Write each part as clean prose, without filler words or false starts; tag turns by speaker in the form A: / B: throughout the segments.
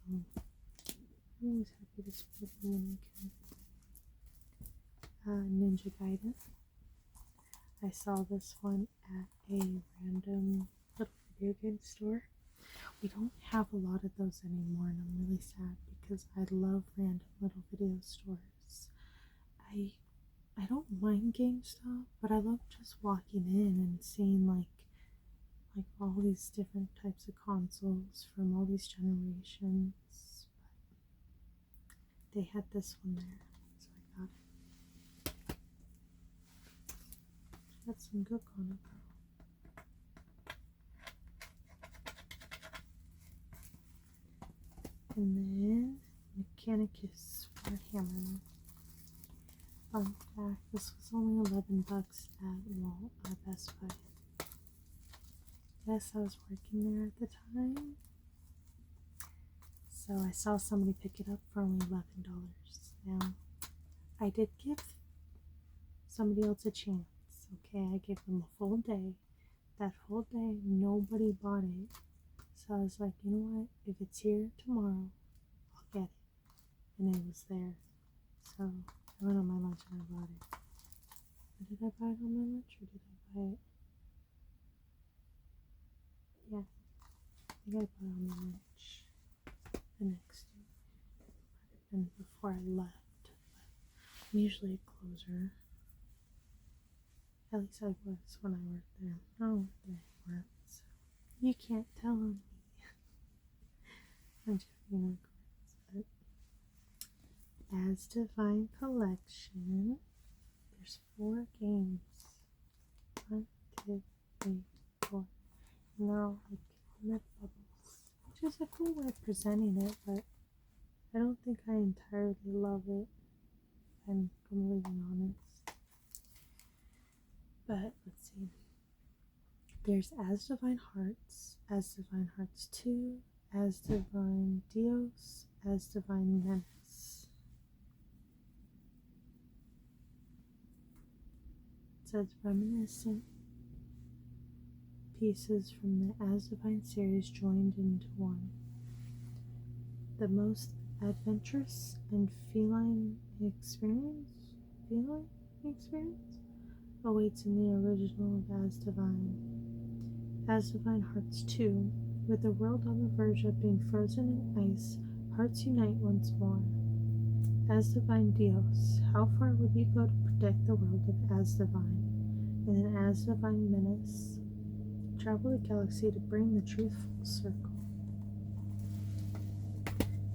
A: I'm always happy to support them when I can. Ninja Gaiden. I saw this one at a random little video game store. We don't have a lot of those anymore, and I'm really sad because I love random little video stores. I don't mind GameStop, but I love just walking in and seeing like all these different types of consoles from all these generations. But they had this one there, so I got it. Had some gook on it. And then Mechanicus Warhammer. Fun fact, this was only $11 at Best Buy. Yes, I was working there at the time. So I saw somebody pick it up for only $11. Now, I did give somebody else a chance. Okay, I gave them a full day. That whole day, nobody bought it. So I was like, you know what? If it's here tomorrow, I'll get it. And it was there. So I went on my lunch and I bought it. Or did I buy it on my lunch or did I buy it? Yeah, I think I bought it on my lunch the next day. And before I left. But I'm usually a closer. At least I was when I worked there. I don't work there anymore. So you can't tell on me. I'm joking, of course, but Asdivine Collection, there's 4 games. 1, 2, 3, 4. And they're all like lit bubbles, which is a cool way of presenting it, but I don't think I entirely love it, if I'm completely honest. But let's see. There's Asdivine Hearts, Asdivine Hearts 2, Asdivine Dios, Asdivine Menace. It says reminiscent pieces from the Asdivine series joined into one. The most adventurous and feline experience awaits in the original of Asdivine. Asdivine Hearts 2. With the world on the verge of being frozen in ice, hearts unite once more. Asdivine Dios. How far would you go to protect the world of Asdivine? And then Asdivine Menace. Travel the galaxy to bring the truth full circle.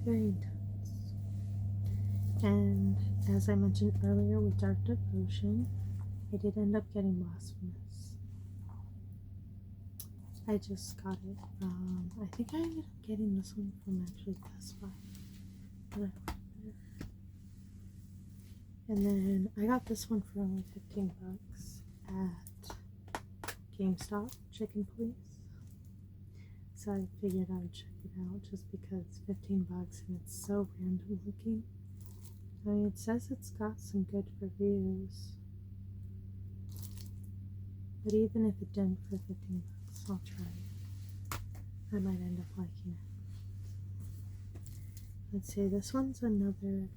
A: Very intense. And as I mentioned earlier with Dark Devotion, I did end up getting Blasphemous. I just got it. I think I ended up getting this one from actually Best Buy. And then I got this one for only $15 at GameStop, Chicken Police. So I figured I would check it out just because $15 and it's so random looking. I mean, it says it's got some good reviews. But even if it didn't for $15, I'll try it. I might end up liking it. Let's see, this one's another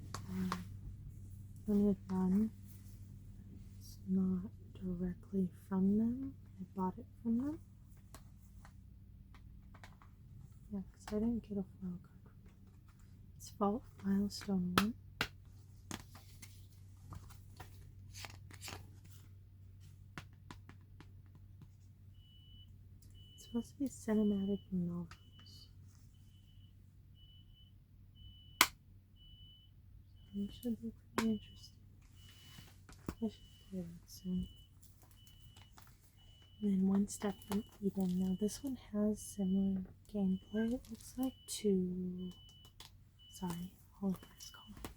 A: limited run. It's not directly from them. I bought it from them. Yeah, because I didn't get a foil card from them. It's Vault Milestone 1. Supposed to be cinematic novels. So it should be pretty interesting. I should play that soon. And then One Step from Eden. Now this one has similar gameplay. It looks like to Holy Christ, call me.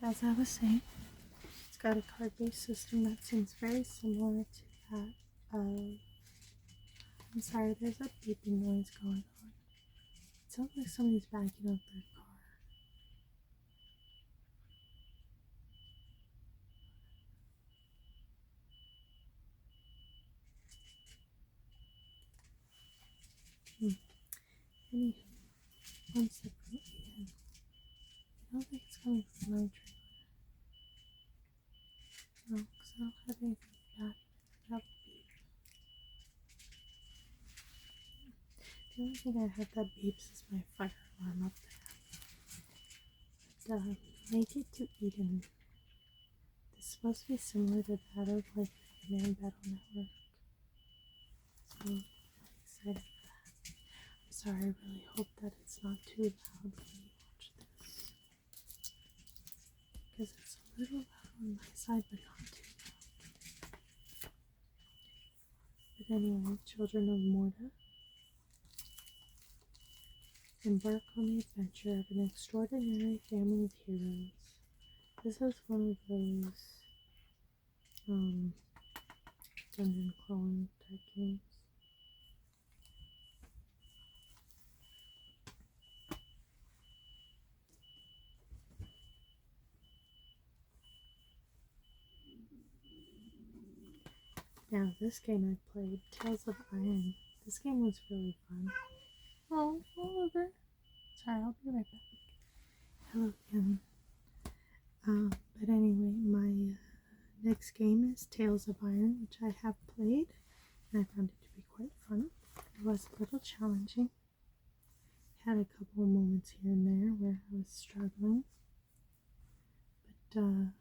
A: as I was saying, it's got a card-based system that seems very similar to that of. I'm sorry, there's a beeping noise going on. It sounds like somebody's backing up their car. Anywho, one second. I don't think it's coming from my trailer. No, because I don't have anything back. That would be. The only thing I have that beeps is my fire alarm up there. But, make it to Eden. This is supposed to be similar to that of like the Mega Man Battle Network. So I'm excited for that. I'm sorry, I really hope that it's not too loud when you watch this. Because it's a little loud on my side, but not too loud. But anyway, children of Morta embark on the adventure of an extraordinary family of heroes. This is one of those dungeon crawling type games. Now, this game I played, Tales of Iron. This game was really fun. Oh, Oliver. Sorry, I'll be right back. Hello again. But anyway, my next game is Tales of Iron, which I have played, and I found it to be quite fun. It was a little challenging. Had a couple of moments here and there where I was struggling, but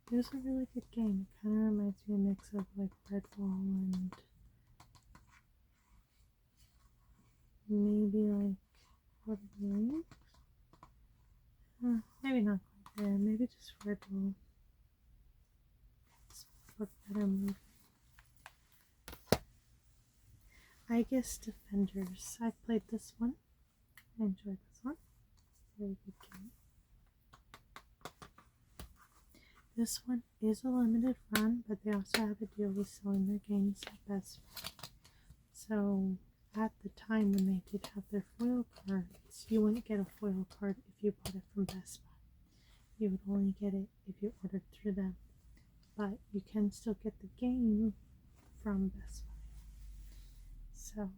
A: it was a really good game. It kind of reminds me of a mix of like Redfall and maybe like Lord of the Rings. Maybe not quite there. Maybe just Redfall. Look at him. I guess Defenders. I played this one. I enjoyed this one. Very good game. This one is a limited run, but they also have a deal with selling their games at Best Buy. So at the time when they did have their foil cards, you wouldn't get a foil card if you bought it from Best Buy. You would only get it if you ordered through them. But you can still get the game from Best Buy. So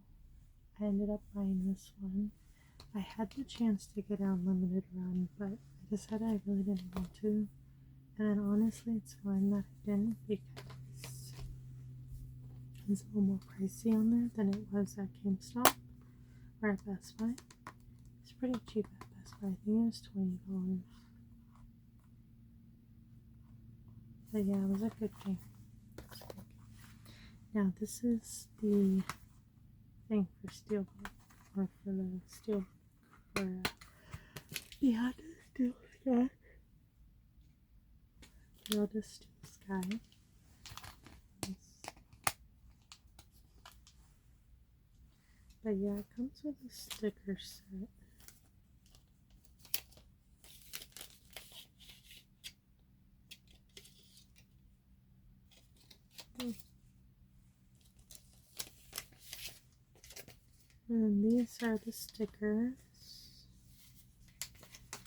A: I ended up buying this one. I had the chance to get an unlimited run, but I decided I really didn't want to. And then honestly, it's fine that I didn't because it's a little more pricey on there than it was at GameStop or at Best Buy. It's pretty cheap at Best Buy. I think it was $20. But yeah, it was a good game. Now this is the thing for Steelbook, or for the Steelbook for Beyond the Steel Sky. Beyond the Steel Sky. But yeah, it comes with a sticker set. And these are the stickers.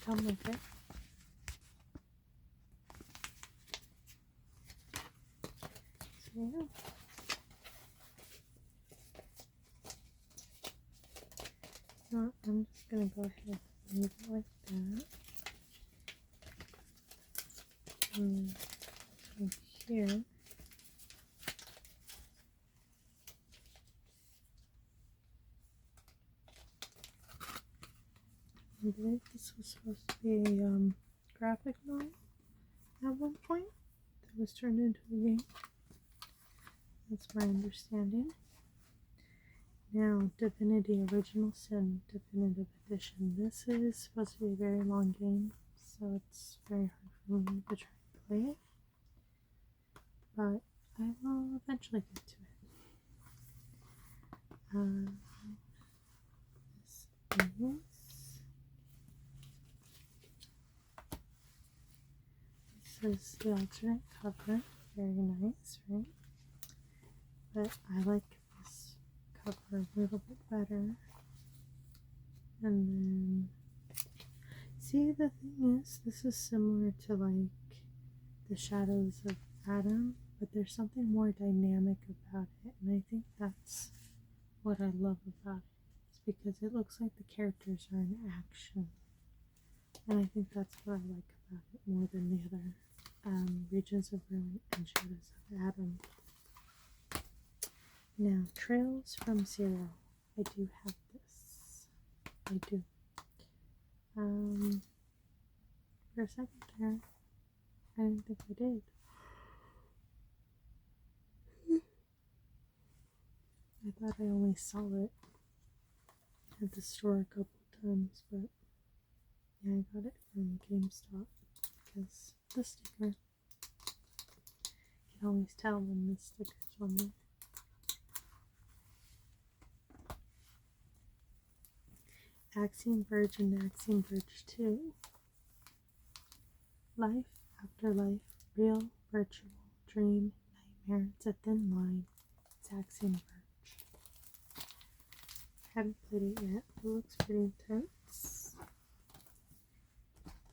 A: Come with it. So yeah. So I'm just gonna go ahead and leave it like that. And so here. I believe this was supposed to be a graphic novel at one point that was turned into a game. That's my understanding. Now, Divinity Original Sin Definitive Edition. This is supposed to be a very long game, so it's very hard for me to try and play it. But I will eventually get to it. This is is the alternate cover. Very nice, right? But I like this cover a little bit better. And then, see, the thing is, this is similar to like the Shadows of Adam, but there's something more dynamic about it, and I think that's what I love about it. It's because it looks like the characters are in action, and I think that's what I like about it more than the other Regions of Ruin and Shadows of Adam. Now, Trails from Zero. I do have this. I do. For a second there, I didn't think I did. I thought I only saw it at the store a couple times, but yeah, I got it from GameStop because the sticker. You can always tell when the sticker's on there. Axiom Verge and Axiom Verge 2. Life after life, real, virtual, dream, nightmare. It's a thin line. It's Axiom Verge. I haven't played it yet. It looks pretty intense.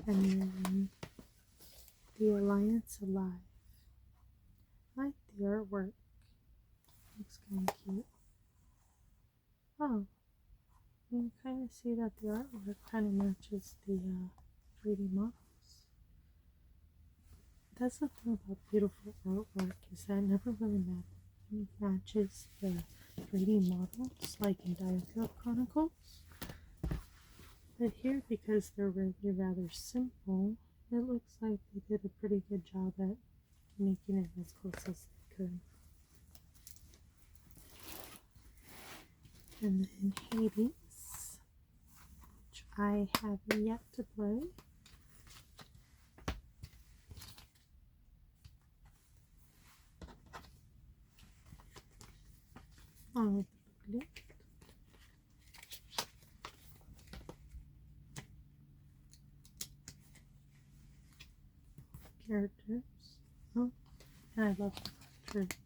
A: And then The Alliance Alive. I like the artwork. Looks kind of cute. Oh, you can kind of see that the artwork kind of matches the 3D models. That's the thing about beautiful artwork, is that it never really matches the 3D models, like in Direfield Chronicles. But here, because they're really rather simple, it looks like they did a pretty good job at making it as close as they could. And then Hades, which I have yet to play. I like the booklet. Characters. Oh, and I love the cartridge.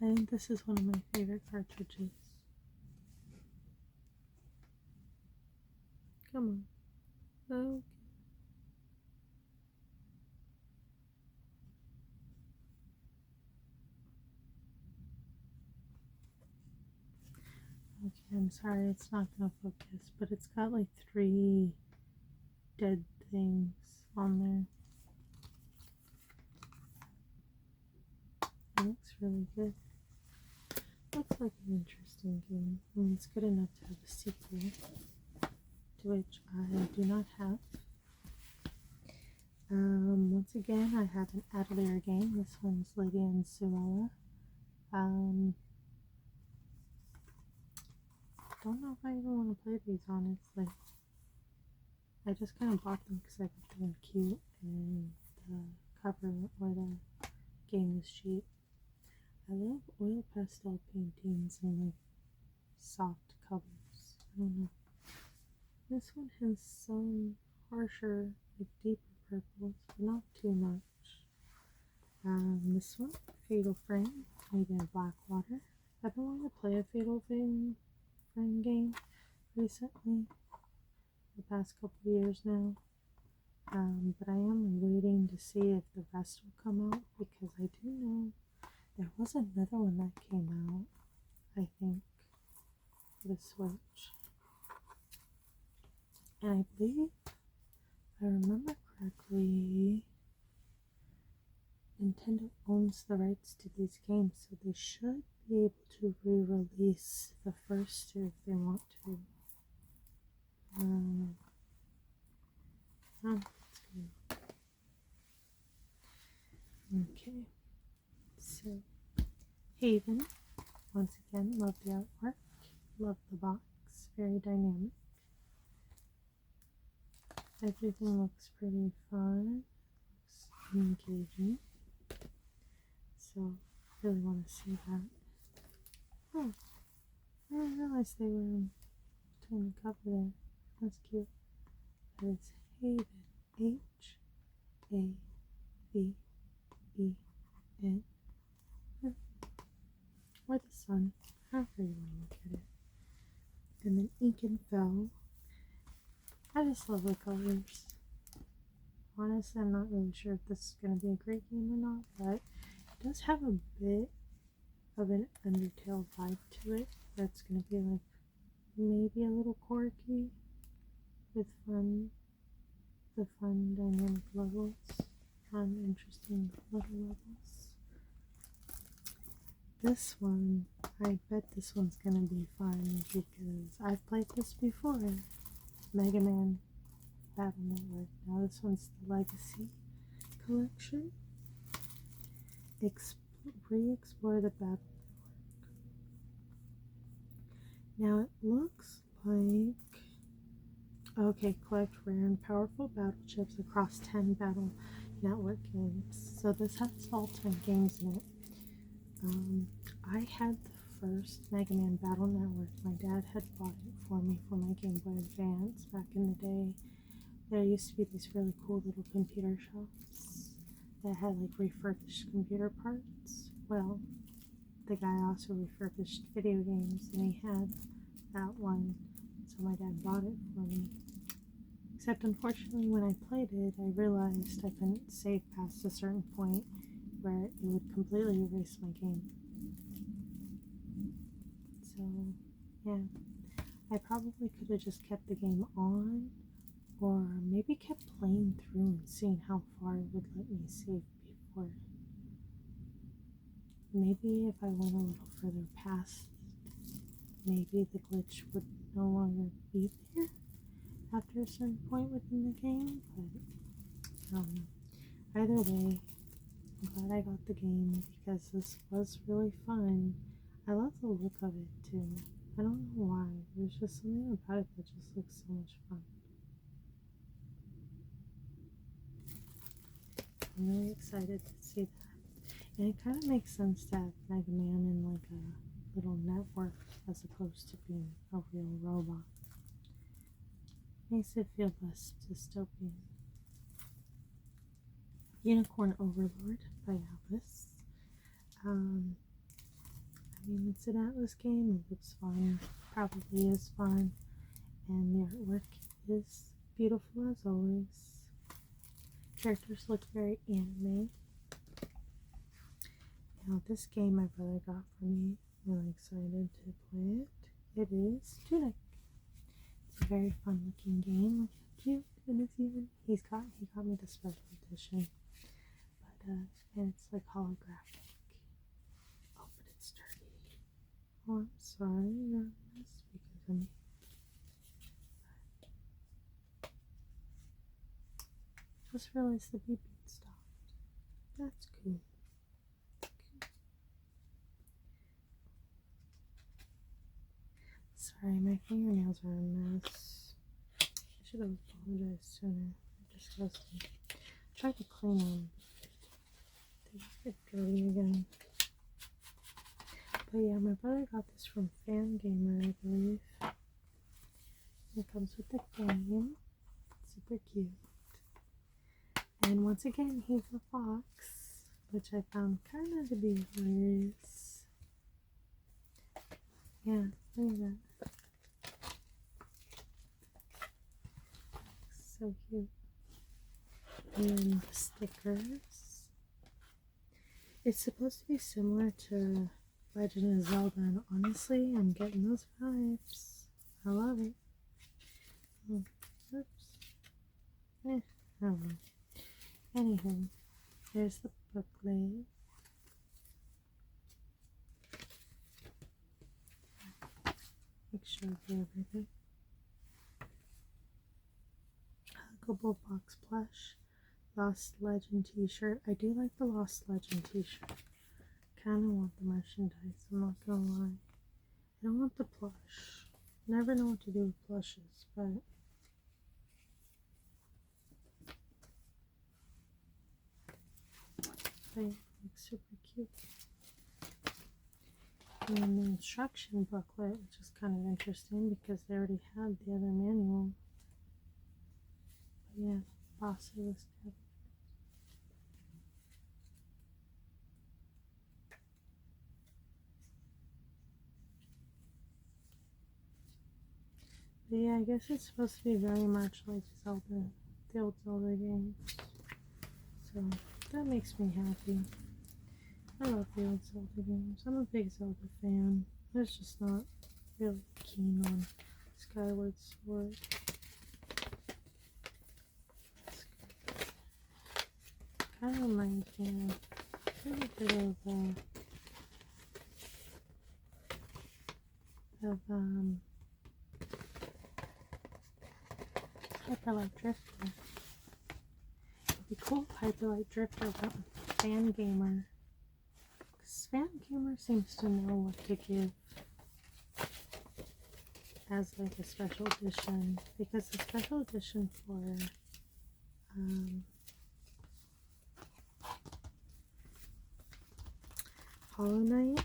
A: I think this is one of my favorite cartridges. Come on. Okay. Okay, I'm sorry, it's not gonna focus, but it's got like 3 dead things on there. It looks really good. Looks like an interesting game. I mean, it's good enough to have a sequel, to which I do not have. Once again, I have an Atelier game. This one's Lydia and Suella. Don't know if I even want to play these, honestly. I just kind of bought them because I thought they were cute, and the cover or the game is cheap. I love oil pastel paintings and like soft colors. I don't know. This one has some harsher, like deeper purples, but not too much. This one, Fatal Frame, made in Blackwater. I've been wanting to play a Fatal Frame game recently, the past couple of years now. But I am waiting to see if the rest will come out, because I do know there was another one that came out, I think, for the Switch. And I believe, if I remember correctly, Nintendo owns the rights to these games, so they should be able to re-release the first 2 if they want to. Oh, that's good. Okay, so Haven, once again, love the artwork, love the box, very dynamic. Everything looks pretty fun, looks engaging, so really want to see that. Oh, I didn't realize they were between the cover there. That's cute. But it's Haven, Haven. B, E, N, or the sun, however you want to look at it. And then Inkenfell. I just love the colors. Honestly, I'm not really sure if this is going to be a great game or not, but it does have a bit of an Undertale vibe to it. That's going to be like maybe a little quirky with the fun dynamic levels, fun interesting little levels. This one, I bet this one's gonna be fun because I've played this before. Mega Man Battle Network. Now this one's the Legacy Collection. Re-explore the Battle Network. Now it looks like, okay, collect rare and powerful battle chips across 10 Battle Network games. So this has all 10 games in it. I had the first Mega Man Battle Network. My dad had bought it for me for my Game Boy Advance back in the day. There used to be these really cool little computer shops that had like refurbished computer parts. Well, the guy also refurbished video games and he had that one, so my dad bought it for me. Except unfortunately when I played it, I realized I couldn't save past a certain point where it would completely erase my game. So, yeah, I probably could have just kept the game on, or maybe kept playing through and seeing how far it would let me save before. Maybe if I went a little further past, maybe the glitch would no longer be there after a certain point within the game, but either way, I'm glad I got the game because this was really fun. I love the look of it too. I don't know why. There's just something about it that just looks so much fun. I'm really excited to see that. And it kind of makes sense to have Mega Man in like a little network as opposed to being a real robot. Makes it feel less dystopian. Unicorn Overlord by Atlas. I mean, it's an Atlas game. It looks fun. Probably is fun. And the artwork is beautiful as always. Characters look very anime. Now, this game my brother got for me. I'm really excited to play it. It is Tunic. It's a very fun looking game. Look how cute it is even. He got me the special edition. But and it's like holographic. Oh, but it's dirty. Oh, I'm sorry, you're a mess because of me. Just realized the beeping stopped. That's cool. Sorry, my fingernails are a mess. I should have apologized sooner. I just wasn't. I tried to clean them. They just get dirty again. But yeah, my brother got this from Fangamer, I believe. It comes with the game. Super cute. And once again, he's a fox, which I found kind of to be hilarious. Yeah, look at that. So cute. And the stickers. It's supposed to be similar to Legend of Zelda, and honestly, I'm getting those vibes. I love it. Oh, oops. I don't know. Anywho, here's the booklet. Make sure I do everything. Huggable box plush. Lost Legend t-shirt. I do like the Lost Legend t-shirt. Kind of want the merchandise, I'm not gonna lie. I don't want the plush. Never know what to do with plushes, but they look super cute. And the instruction booklet, which is kind of interesting because they already had the other manual. But yeah, Boss of this cabinet. But yeah, I guess it's supposed to be very much like Zelda, the old Zelda games. So that makes me happy. I love the old Zelda games. I'm a big Zelda fan. I was just not really keen on Skyward Sword. Kind of reminds me of a bit of Hyper Light Drifter. It'd be cool if Hyper Light Drifter went with Fan Gamer. Because Fan Gamer seems to know what to give as like a special edition. Because the special edition for Hollow Knight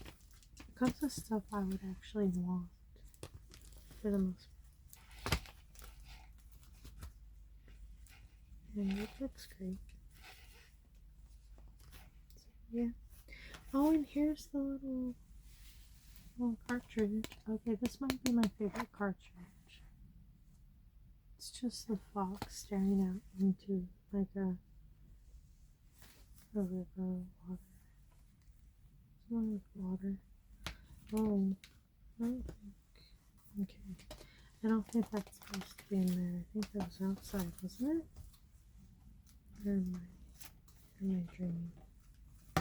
A: comes with stuff I would actually want for the most part. And it looks great. So, yeah. Oh, and here's the little cartridge. Okay, this might be my favorite cartridge. It's just the fox staring out into like a river of water. Someone with water. Oh, I don't think. Okay. I don't think that's supposed to be in there. I think that was outside, wasn't it? Or am I dreaming? I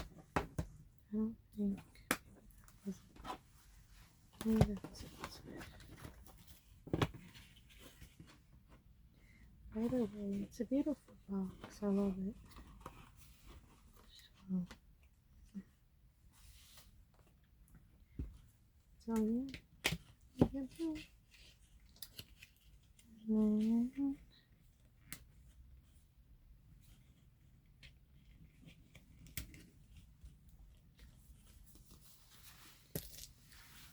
A: don't think. Was it? Maybe that was outside. Either way, it's a beautiful box. I love it. So yeah, you can do it. And then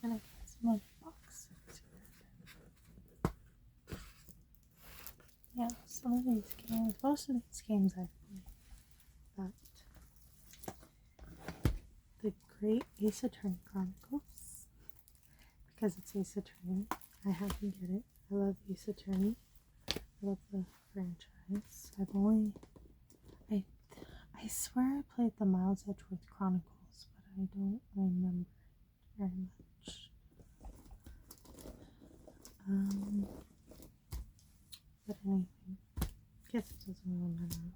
A: and I got some other boxes here. Yeah, some of these games, most of these games I've played, but the Great Ace Attorney Chronicles, because it's Ace Attorney, I have to get it. I love Ace Attorney. I love the franchise. I swear I played the Miles Edgeworth Chronicles, but I don't remember it very much. But anyway, guess it doesn't really matter.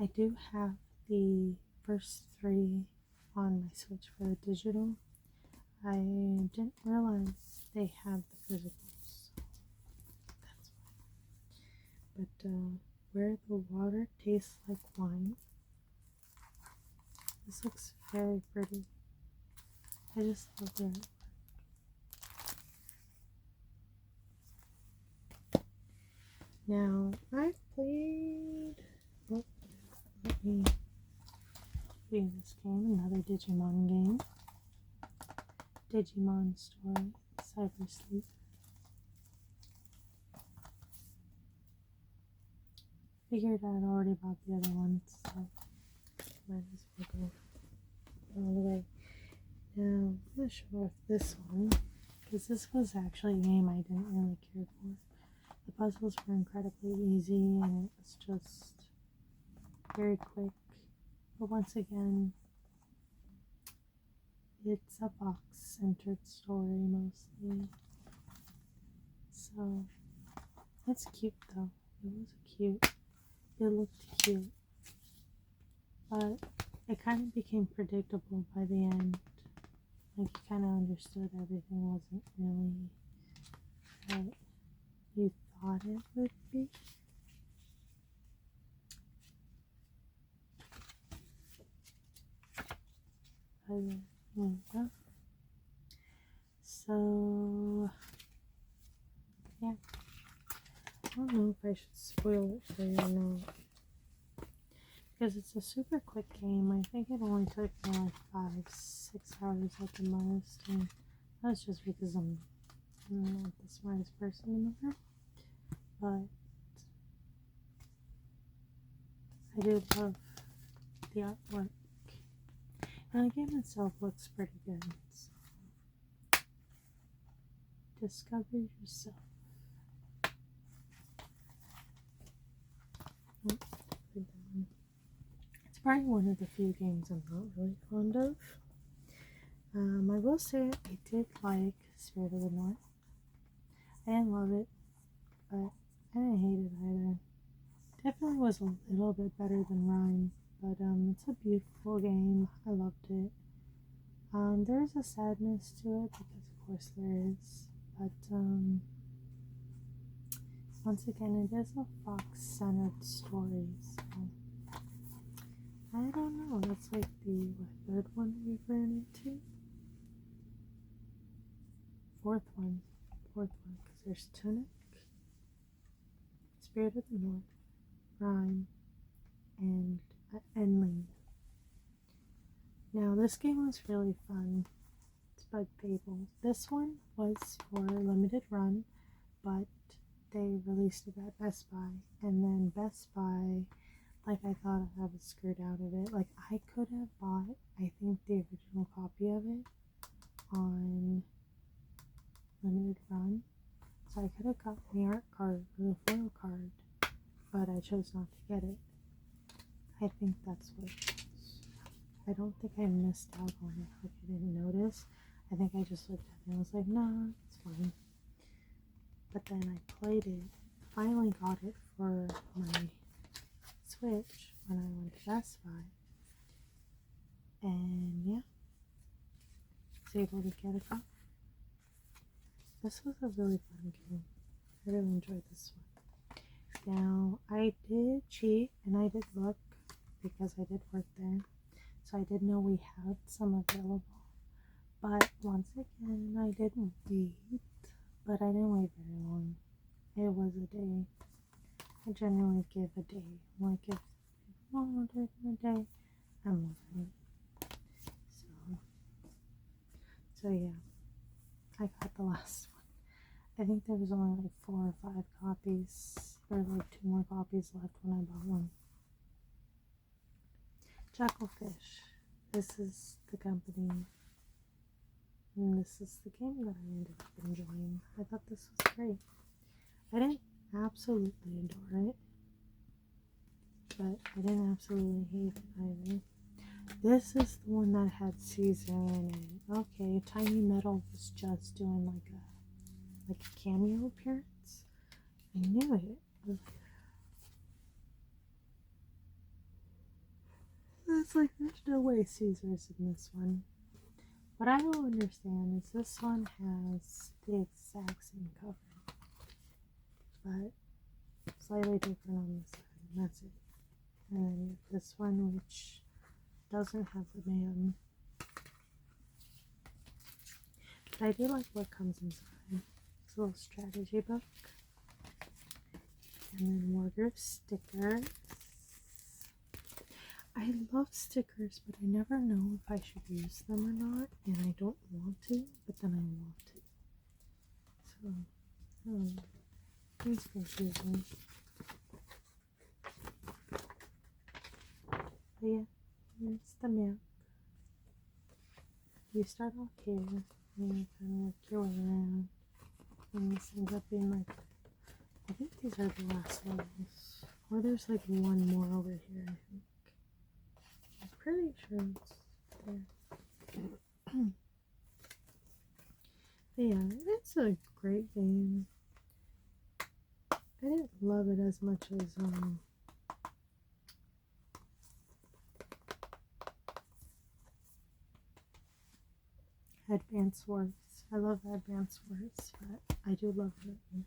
A: I do have the first 3 on my Switch for the digital. I didn't realize they had the physicals, so that's why. But Where the Water Tastes Like Wine. This looks very pretty. I just love the artwork. Now, I've played. Oh, let me play this game, another Digimon game. Digimon Story, Cyber Sleep. Figured I'd already bought the other ones, so might as well go all the way. Now, I'm going to show off this one, because this was actually a game I didn't really care for. The puzzles were incredibly easy, and it was just very quick. But once again, it's a box-centered story mostly. So, it's cute though. It was cute. It looked cute. But it kind of became predictable by the end. Like, you kind of understood everything wasn't really what you thought it would be. So, yeah. I don't know if I should spoil it for you or not. Because it's a super quick game. I think it only took me like 5-6 hours at the most. And that's just because I'm not the smartest person in the world. But I do love the artwork. And the game itself looks pretty good. So. Discover yourself. probably one of the few games I'm not really fond of. I will say I did like Spirit of the North. I didn't love it, but I didn't hate it either. Definitely was a little bit better than Rhyme, but it's a beautiful game. I loved it. There's a sadness to it because of course there is, but once again it is a fox-centered story, so I don't know. That's like the third one we've ran into. Fourth one, because there's Tunic, Spirit of the North, Rhyme, and Endling. Now this game was really fun. It's by Fable. This one was for a limited run, but they released it at Best Buy, and then Best Buy, like, I thought I was screwed out of it. Like, I could have bought, I think, the original copy of it on limited run, so I could have got the art card or the foil card, but I chose not to get it. I think that's what it was. I don't think I missed out on it, like I didn't notice. I think I just looked at it and was like, nah, it's fine. But then I played it, finally got it for my Switch when I went to Best Buy, and yeah, I was able to get a copy. This was a really fun game. I really enjoyed this one. Now, I did cheat and I did look because I did work there, so I did know we had some available. But once again, I didn't wait, but I didn't wait very long. It was a day. I generally give a day. Like, if people don't order it in a day, I'm ordering it. So yeah, I got the last one. I think there was only like 4 or 5 copies. There were like 2 more copies left when I bought one. Jackalfish. This is the company, and this is the game that I ended up enjoying. I thought this was great. I didn't absolutely adore it, but I didn't absolutely hate it either. This is the one that had Caesar in it. Okay, Tiny Metal was just doing like a cameo appearance. I knew it. It's like there's no way Caesar's in this one. What I don't understand is this one has the exact same cover, but slightly different on the side, and that's it. And then you have this one which doesn't have the man. But I do like what comes inside. It's a little strategy book. And then order stickers. I love stickers, but I never know if I should use them or not. And I don't want to, but then I want to. So, it's confusing. But yeah, here's the map. You start off here, and you kind of work your way around. And this ends up being like, I think these are the last levels. Or there's like one more over here, I think. I'm pretty sure it's there. But yeah, it's a great game. I didn't love it as much as Advance Wars. I love Advance Wars, but I do love it.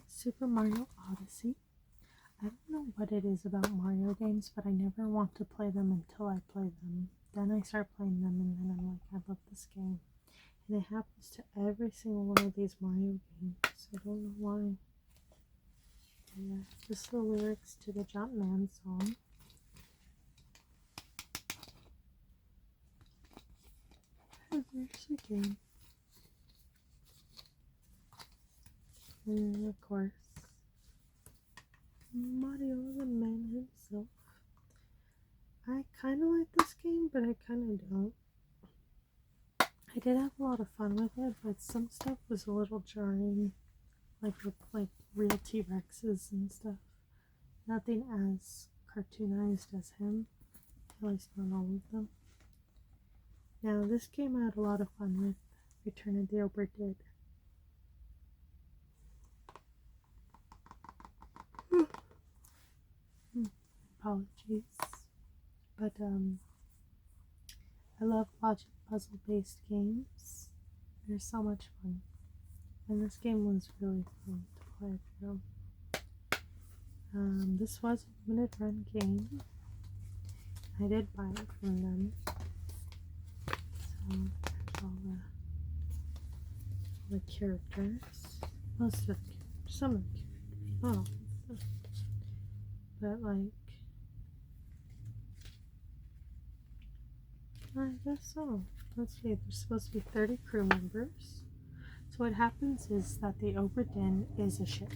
A: Super Mario Odyssey. I don't know what it is about Mario games, but I never want to play them until I play them. Then I start playing them, and then I'm like, I love this game. And it happens to every single one of these Mario games. I don't know why. But yeah, just the lyrics to the Jumpman song. And there's the game. And then, of course, Mario the man himself. I kind of like this game, but I kind of don't. I did have a lot of fun with it, but some stuff was a little jarring, like with like real T-Rexes and stuff. Nothing as cartoonized as him, at least not all of them. Now, this game I had a lot of fun with. Return of the Obra Dinn. Apologies. But, I love logic puzzle based games. They're so much fun. And this game was really fun to play through. This was a limited run game. I did buy it from them. So there's all the characters. Most of the characters. Some of the characters. Not all of them. But like, I guess so. Let's see, there's supposed to be 30 crew members. So what happens is that the Obra Dinn is a ship.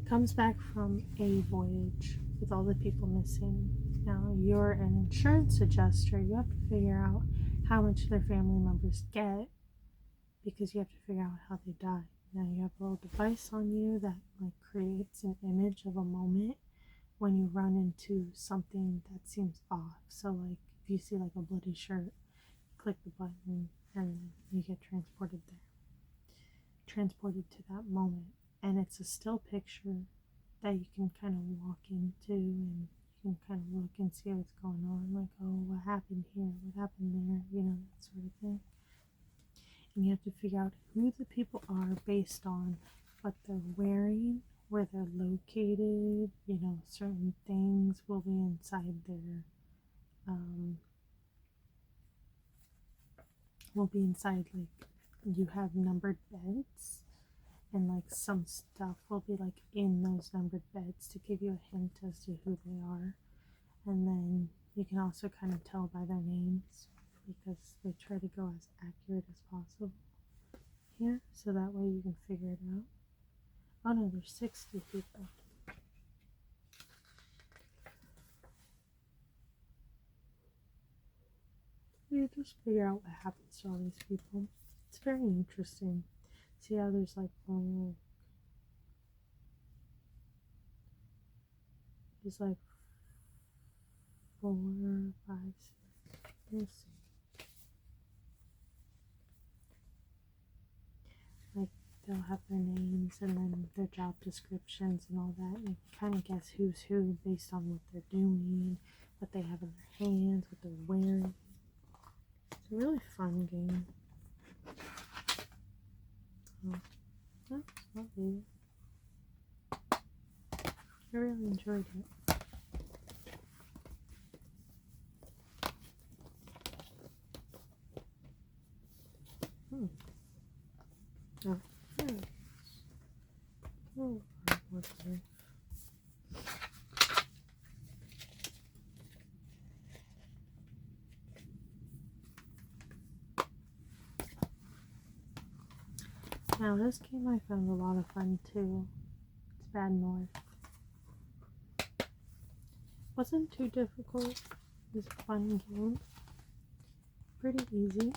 A: Comes back from a voyage with all the people missing. Now you're an insurance adjuster. You have to figure out how much their family members get because you have to figure out how they die. Now you have a little device on you that like creates an image of a moment when you run into something that seems off. So like if you see like a bloody shirt, click the button and you get transported there. Transported to that moment. And it's a still picture that you can kind of walk into and you can kind of look and see what's going on. Like, oh, what happened here? What happened there? You know, that sort of thing. And you have to figure out who the people are based on what they're wearing, where they're located, you know, certain things will be inside their, like, you have numbered beds, and like some stuff will be like in those numbered beds to give you a hint as to who they are. And then you can also kind of tell by their names because they try to go as accurate as possible here, so that way you can figure it out. Oh no, there's 60 people. You just figure out what happens to all these people. It's very interesting. See how there's like only there's like 4, 5, 6. Let's see. Like they'll have their names and then their job descriptions and all that, and you can kind of guess who's who based on what they're doing, what they have in their hands, what they're wearing. It's a really fun game. Oh, that's lovely. I really enjoyed it. Oh, yes. Oh, what's there? Now this game I found a lot of fun too. It's Bad North. Wasn't too difficult. It was a fun game. Pretty easy.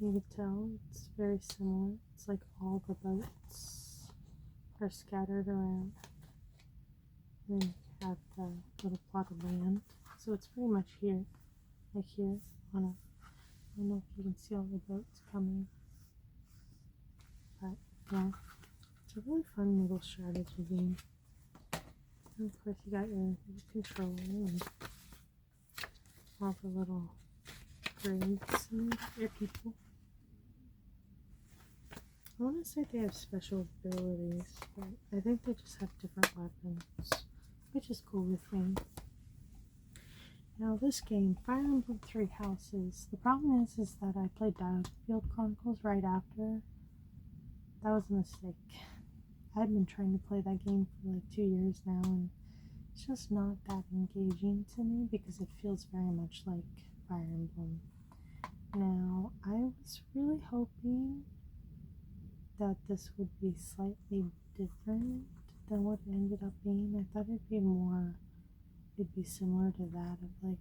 A: You can tell it's very similar. It's like all the boats are scattered around. And then you have the little plot of land. So it's pretty much here. Like here on a, I don't know if you can see all the boats coming. But yeah, it's a really fun little strategy game. And of course you got your controller and all the little grids and your people. I want to say they have special abilities, but I think they just have different weapons, which is cool with me. Now this game, Fire Emblem Three Houses, the problem is that I played Battlefield Chronicles right after. That was a mistake. I've been trying to play that game for like 2 years now, and it's just not that engaging to me because it feels very much like Fire Emblem. Now, I was really hoping that this would be slightly different than what it ended up being. I thought it'd be similar to that of like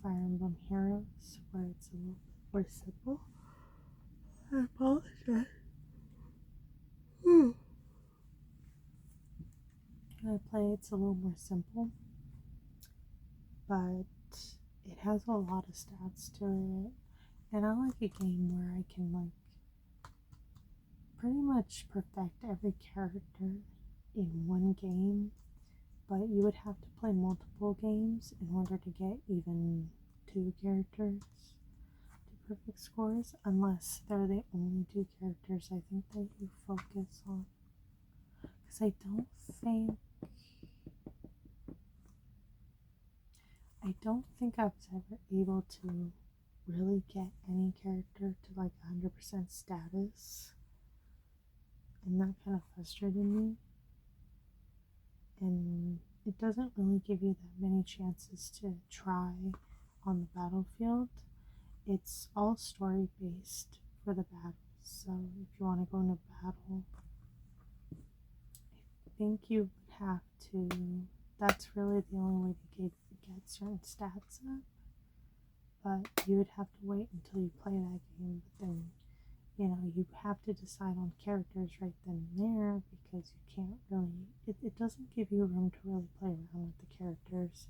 A: Fire Emblem Heroes, where it's a little bit more simple. I apologize. it's a little more simple, but it has a lot of stats to it. And I like a game where I can like pretty much perfect every character in one game, but you would have to play multiple games in order to get even 2 characters to perfect scores, unless they're the only 2 characters I think that you focus on. Because I don't think I was ever able to really get any character to like 100% status, and that kind of frustrated me. And it doesn't really give you that many chances to try on the battlefield. It's all story based for the battles, so if you want to go into battle, I think you would have to, that's really the only way to get certain stats up, but you would have to wait until you play that game. But then, you know, you have to decide on characters right then and there, because you can't really, it doesn't give you room to really play around with the characters.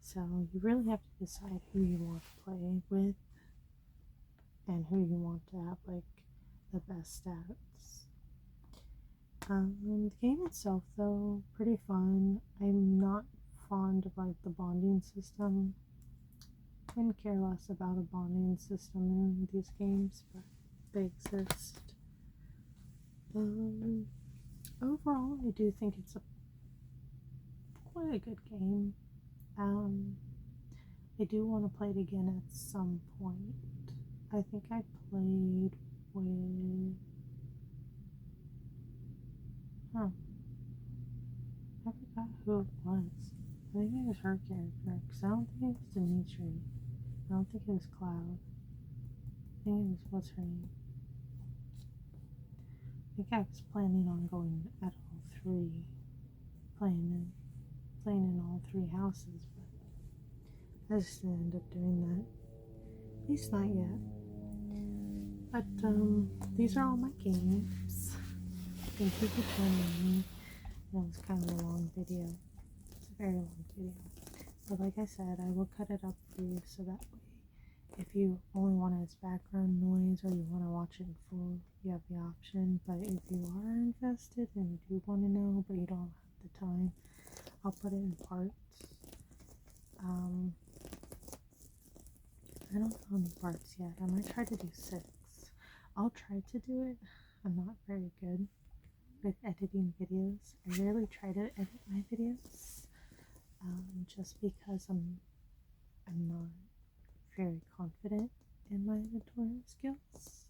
A: So you really have to decide who you want to play with and who you want to have like the best stats. The game itself, though, pretty fun. I'm not fond of like the bonding system. Couldn't care less about a bonding system in these games, but they exist. Overall, I do think it's quite a good game. I do want to play it again at some point. I think I played with, I forgot who it was. I think it was her character, because I don't think it was Dimitri. I don't think it was Cloud. I think it was, what's her name? I think I was planning on going at all 3, playing in all 3 houses, but I just didn't end up doing that. At least not yet. But these are all my games. Thank you for joining me. That was kind of a long video. It's a very long video. But like I said, I will cut it up for you so that way, if you only want it as background noise or you want to watch it in full, you have the option. But if you are invested and you do want to know but you don't have the time, I'll put it in parts. I don't know any parts yet. I might try to do 6. I'll try to do it. I'm not very good with editing videos. I rarely try to edit my videos, just because I'm not very confident in my editorial skills.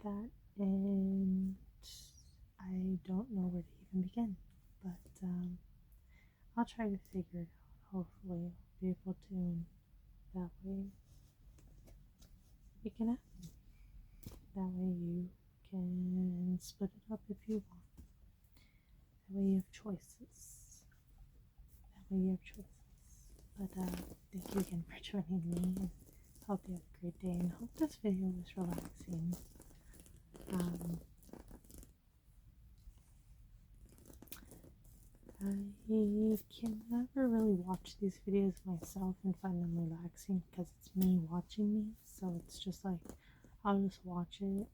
A: That, and I don't know where to even begin, but I'll try to figure it out. Hopefully I'll be able to, and that way it can happen. That way you can split it up if you want. That way you have choices. But thank you again for joining me, and hope you have a great day, and hope this video was relaxing. I can never really watch these videos myself and find them relaxing because it's me watching me, so it's just like I'll just watch it.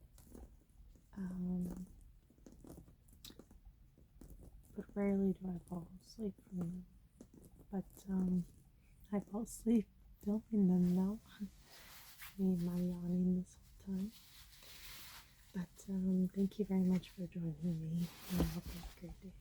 A: But rarely do I fall asleep from them. But I fall asleep filming them now. Me and my yawning this whole time. But thank you very much for joining me, and I hope you have a great day.